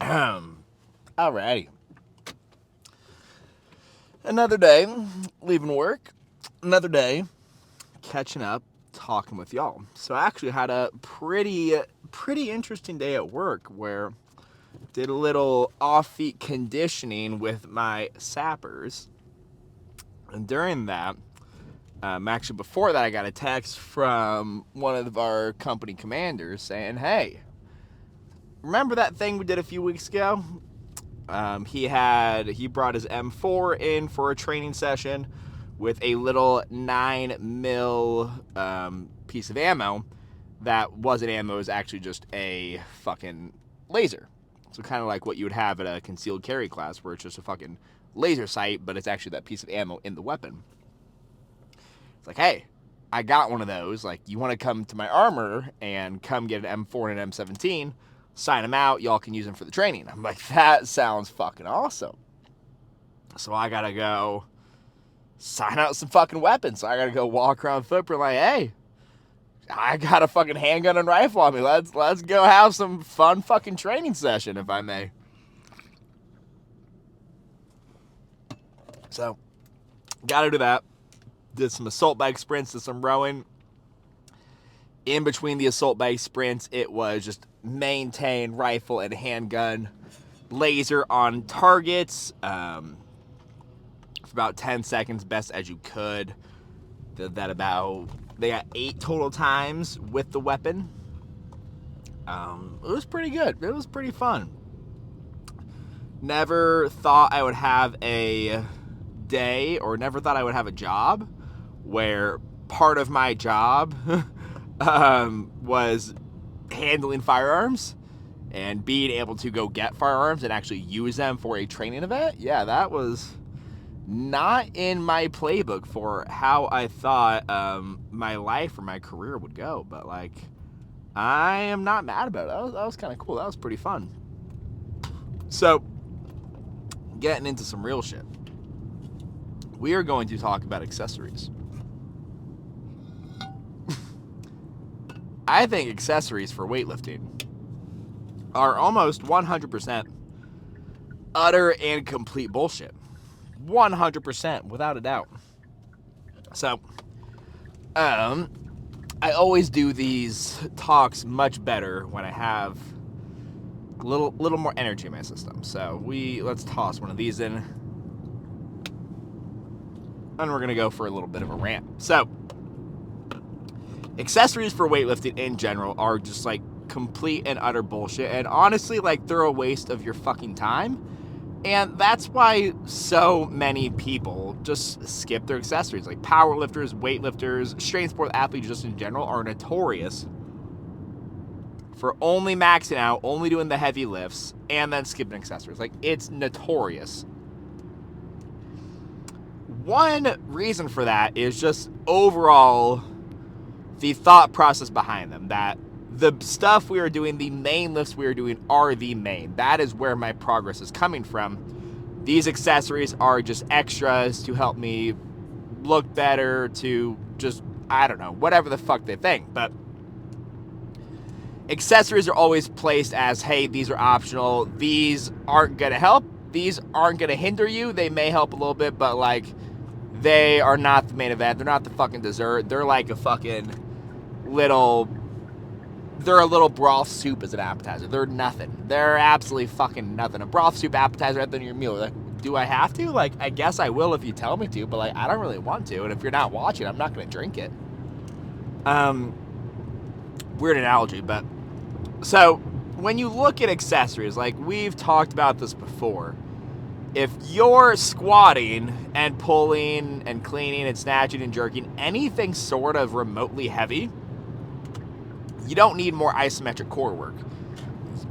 Alrighty. Another day, leaving work. Another day, catching up, talking with y'all. So I actually had a pretty interesting day at work where did a little off-feet conditioning with my sappers. And during that, actually before that, I got a text from one of our company commanders saying, hey, remember that thing we did a few weeks ago? He brought his M4 in for a training session with a little 9mm piece of ammo that wasn't ammo, it was actually just a fucking laser. So kind of like what you would have at a concealed carry class where it's just a fucking laser sight, but it's actually that piece of ammo in the weapon. It's like, hey, I got one of those. Like, you want to come to my armor and come get an M4 and an M17, sign them out, y'all can use them for the training. I'm like, that sounds fucking awesome. So I gotta go sign out some fucking weapons. So I gotta go walk around footprint like, hey, I got a fucking handgun and rifle on me. Let's go have some fun fucking training session, if I may. So, gotta do that. Did some assault bike sprints, did some rowing. In between the assault bike sprints, it was just maintain rifle and handgun laser on targets for about 10 seconds, best as you could. Did that they got 8 total times with the weapon. It was pretty good. It was pretty fun. Never thought I would have a day, or never thought I would have a job where part of my job was handling firearms and being able to go get firearms and actually use them for a training event. Yeah, that was not in my playbook for how I thought my life or my career would go, but like, I am not mad about it. That was kind of cool. That was pretty fun. So, getting into some real shit, we are going to talk about accessories. I think accessories for weightlifting are almost 100% utter and complete bullshit. 100%, without a doubt. So, I always do these talks much better when I have a little more energy in my system. So let's toss one of these in, and we're gonna go for a little bit of a rant. So, accessories for weightlifting in general are just like complete and utter bullshit, and honestly, like, they're a waste of your fucking time. And that's why so many people just skip their accessories. Like, powerlifters, weightlifters, strength sport athletes just in general are notorious for only maxing out, only doing the heavy lifts, and then skipping accessories. Like, it's notorious. One reason for that is just overall the thought process behind them, that the stuff we are doing, the main lifts we are doing, are the main. That is where my progress is coming from. These accessories are just extras to help me look better, to just, I don't know, whatever the fuck they think. But accessories are always placed as, hey, these are optional. These aren't going to help. These aren't going to hinder you. They may help a little bit, but, like, they are not the main event. They're not the fucking dessert. They're like a fucking they're a little broth soup as an appetizer. They're nothing. They're absolutely fucking nothing. A broth soup appetizer at the end of your meal. Like, do I have to? Like, I guess I will if you tell me to, but, like, I don't really want to. And if you're not watching, I'm not going to drink it. Weird analogy, but so when you look at accessories, like, we've talked about this before. If you're squatting and pulling and cleaning and snatching and jerking anything sort of remotely heavy, you don't need more isometric core work.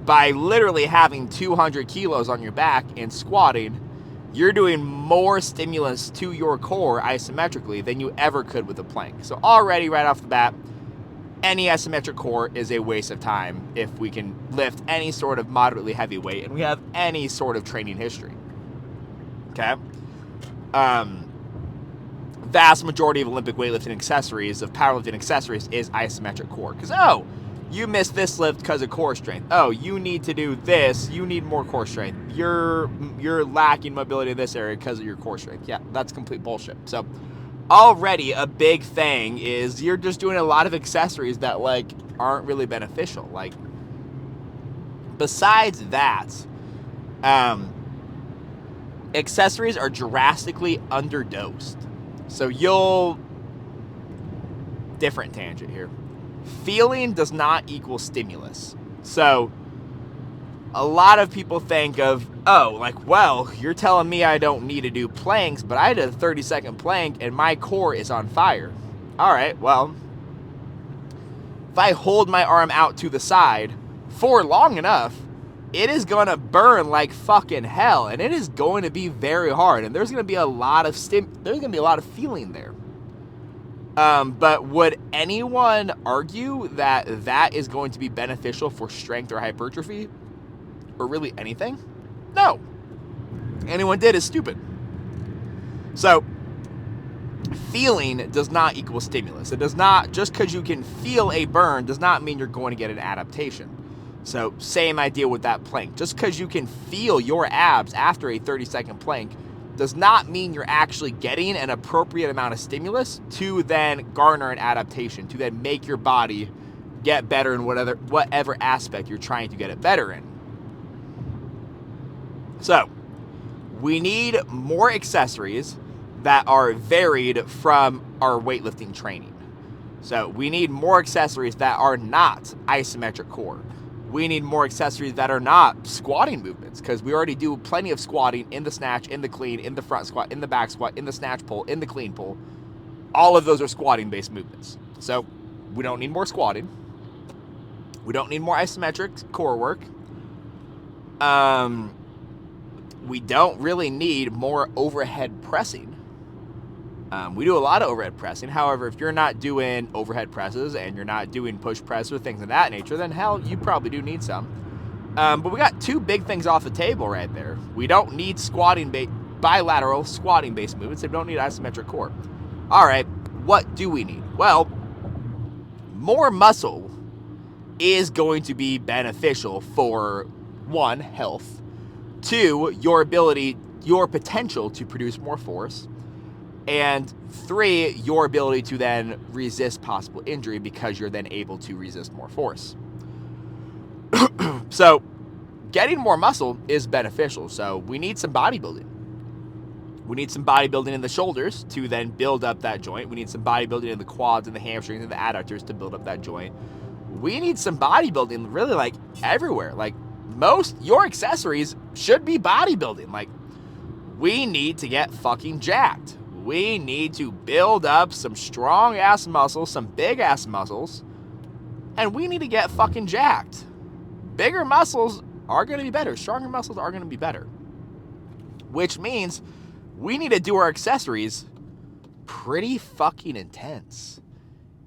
By literally having 200 kilos on your back and squatting, you're doing more stimulus to your core isometrically than you ever could with a plank. So already, right off the bat, any isometric core is a waste of time if we can lift any sort of moderately heavy weight and we have any sort of training history. Okay? Vast majority of Olympic weightlifting accessories, of powerlifting accessories, is isometric core. Because, you missed this lift because of core strength. Oh, you need to do this. You need more core strength. You're lacking mobility in this area because of your core strength. Yeah, that's complete bullshit. So already a big thing is you're just doing a lot of accessories that like aren't really beneficial. Like besides that, accessories are drastically underdosed. So different tangent here. Feeling does not equal stimulus. So a lot of people think of, oh, like, well, you're telling me I don't need to do planks, but I did a 30-second plank and my core is on fire. All right, well, if I hold my arm out to the side for long enough, it is going to burn like fucking hell, and it is going to be very hard, and there's going to be a lot of feeling there. But would anyone argue that that is going to be beneficial for strength or hypertrophy? Or really anything? No. Anyone did is stupid. So, feeling does not equal stimulus. It does not, just because you can feel a burn does not mean you're going to get an adaptation. So, same idea with that plank. Just because you can feel your abs after a 30-second plank does not mean you're actually getting an appropriate amount of stimulus to then garner an adaptation, to then make your body get better in whatever aspect you're trying to get it better in. So, we need more accessories that are varied from our weightlifting training. So, we need more accessories that are not isometric core. We need more accessories that are not squatting movements, because we already do plenty of squatting in the snatch, in the clean, in the front squat, in the back squat, in the snatch pull, in the clean pull. All of those are squatting-based movements. So we don't need more squatting. We don't need more isometric core work. We don't really need more overhead pressing. We do a lot of overhead pressing. However, if you're not doing overhead presses and you're not doing push press or things of that nature, then hell, you probably do need some. But we got two big things off the table right there. We don't need bilateral squatting-based movements. We don't need isometric core. All right, what do we need? Well, more muscle is going to be beneficial for, one, health, two, your potential to produce more force, and three, your ability to then resist possible injury because you're then able to resist more force. So, getting more muscle is beneficial. So, we need some bodybuilding. We need some bodybuilding in the shoulders to then build up that joint. We need some bodybuilding in the quads and the hamstrings and the adductors to build up that joint. We need some bodybuilding really like everywhere. Like, your accessories should be bodybuilding. Like, we need to get fucking jacked. We need to build up some strong-ass muscles, some big-ass muscles, and we need to get fucking jacked. Bigger muscles are going to be better. Stronger muscles are going to be better. Which means we need to do our accessories pretty fucking intense.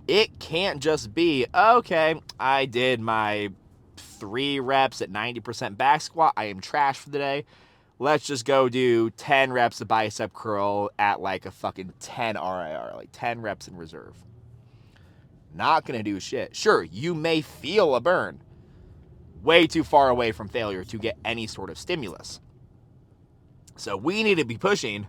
It can't just be, okay, I did my 3 reps at 90% back squat. I am trash for the day. Let's just go do 10 reps of bicep curl at like a fucking 10 RIR, like 10 reps in reserve. Not going to do shit. Sure, you may feel a burn. Way too far away from failure to get any sort of stimulus. So we need to be pushing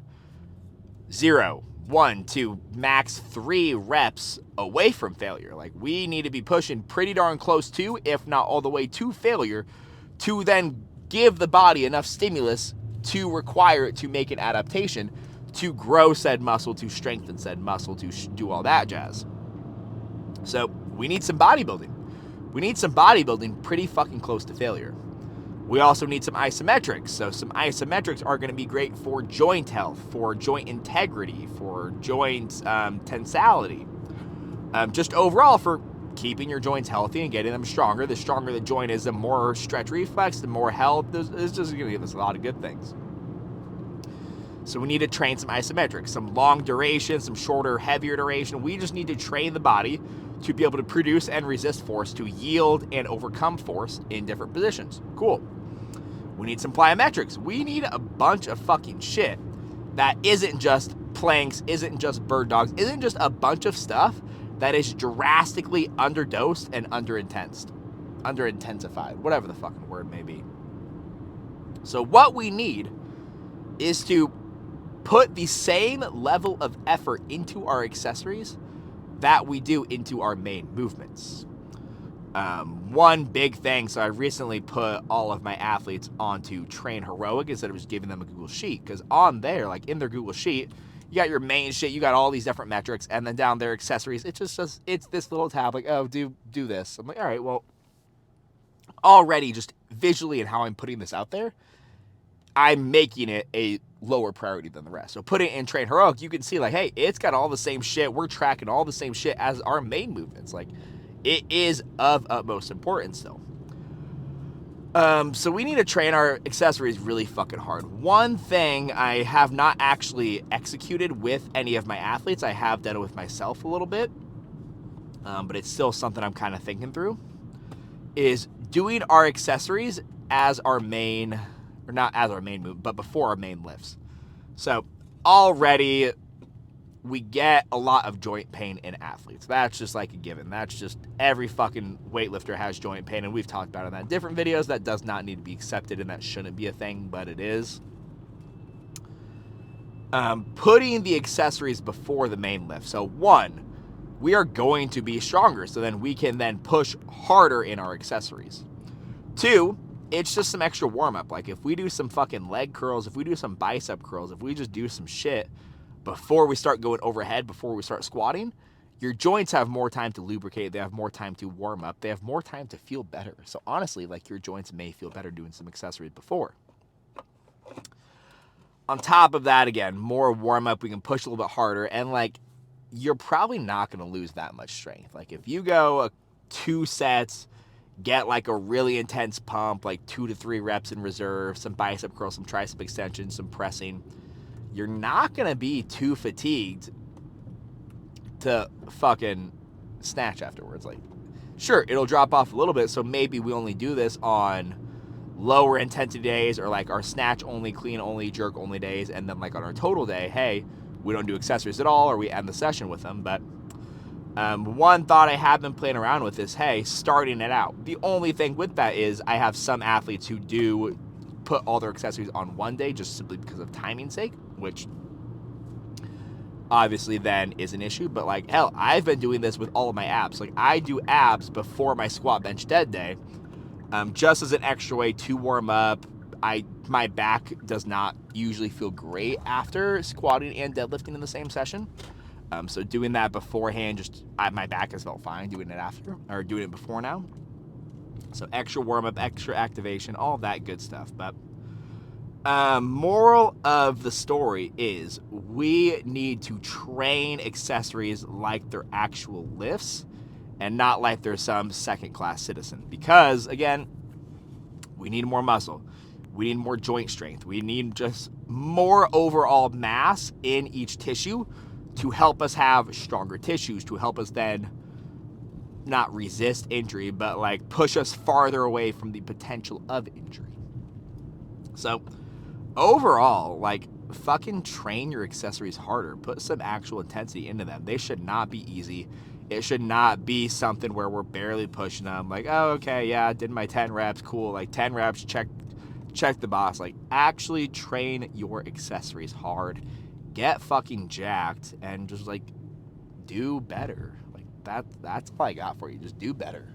0, 1, 2, max 3 reps away from failure. Like, we need to be pushing pretty darn close to, if not all the way to failure, to then give the body enough stimulus to require it to make an adaptation, to grow said muscle, to strengthen said muscle, to do all that jazz. So we need some bodybuilding. We need some bodybuilding pretty fucking close to failure. We also need some isometrics. So some isometrics are going to be great for joint health, for joint integrity, for joint tensality. Just overall for keeping your joints healthy and getting them stronger. The stronger the joint is, the more stretch reflex, the more health. It's just going to give us a lot of good things. So we need to train some isometrics, some long duration, some shorter, heavier duration. We just need to train the body to be able to produce and resist force, to yield and overcome force in different positions. Cool. We need some plyometrics. We need a bunch of fucking shit that isn't just planks, isn't just bird dogs, isn't just a bunch of stuff that is drastically underdosed and underintensified, whatever the fucking word may be. So what we need is to put the same level of effort into our accessories that we do into our main movements. One big thing, so I recently put all of my athletes onto Train Heroic instead of just giving them a Google Sheet, because on there, like in their Google Sheet, you got your main shit, you got all these different metrics, and then down there, accessories, it's this little tab, like, oh, do this. I'm like, all right, well, already just visually and how I'm putting this out there, I'm making it a lower priority than the rest. So put it in Train Heroic, you can see like, hey, it's got all the same shit. We're tracking all the same shit as our main movements. Like, it is of utmost importance though. So we need to train our accessories really fucking hard. One thing I have not actually executed with any of my athletes, I have done it with myself a little bit, but it's still something I'm kind of thinking through, is doing our accessories as our main, or not as our main move, but before our main lifts. So already we get a lot of joint pain in athletes. That's just like a given. That's just every fucking weightlifter has joint pain, and we've talked about it in that different videos. That does not need to be accepted, and that shouldn't be a thing, but it is. Putting the accessories before the main lift. So one, we are going to be stronger, so then we can then push harder in our accessories. Two, it's just some extra warm-up. Like if we do some fucking leg curls, if we do some bicep curls, if we just do some shit before we start going overhead, before we start squatting, your joints have more time to lubricate, they have more time to warm up, they have more time to feel better. So honestly, like your joints may feel better doing some accessories before. On top of that, again, more warm up, we can push a little bit harder, and like you're probably not going to lose that much strength. Like if you go 2 sets, get like a really intense pump, like 2 to 3 reps in reserve, some bicep curls, some tricep extensions, some pressing, you're not going to be too fatigued to fucking snatch afterwards. Like, sure, it'll drop off a little bit, so maybe we only do this on lower intensity days, or like our snatch only, clean only, jerk only days, and then like on our total day, hey, we don't do accessories at all, or we end the session with them. But one thought I have been playing around with is, hey, starting it out. The only thing with that is I have some athletes who do put all their accessories on one day just simply because of timing's sake, which obviously then is an issue. But like, hell, I've been doing this with all of my abs. Like I do abs before my squat bench dead day, just as an extra way to warm up. My back does not usually feel great after squatting and deadlifting in the same session. So doing that beforehand, my back has felt fine doing it after, or doing it before now. So extra warm up, extra activation, all that good stuff. But moral of the story is we need to train accessories like they're actual lifts and not like they're some second-class citizen. Because, again, we need more muscle. We need more joint strength. We need just more overall mass in each tissue to help us have stronger tissues, to help us then not resist injury, but like push us farther away from the potential of injury. So overall, like fucking train your accessories harder. Put some actual intensity into them. They should not be easy. It should not be something where we're barely pushing them. Like, oh, okay, yeah, I did my 10 reps, cool. Like 10 reps, check the box. Like actually train your accessories hard. Get fucking jacked and just like do better. Like that's all I got for you. Just do better.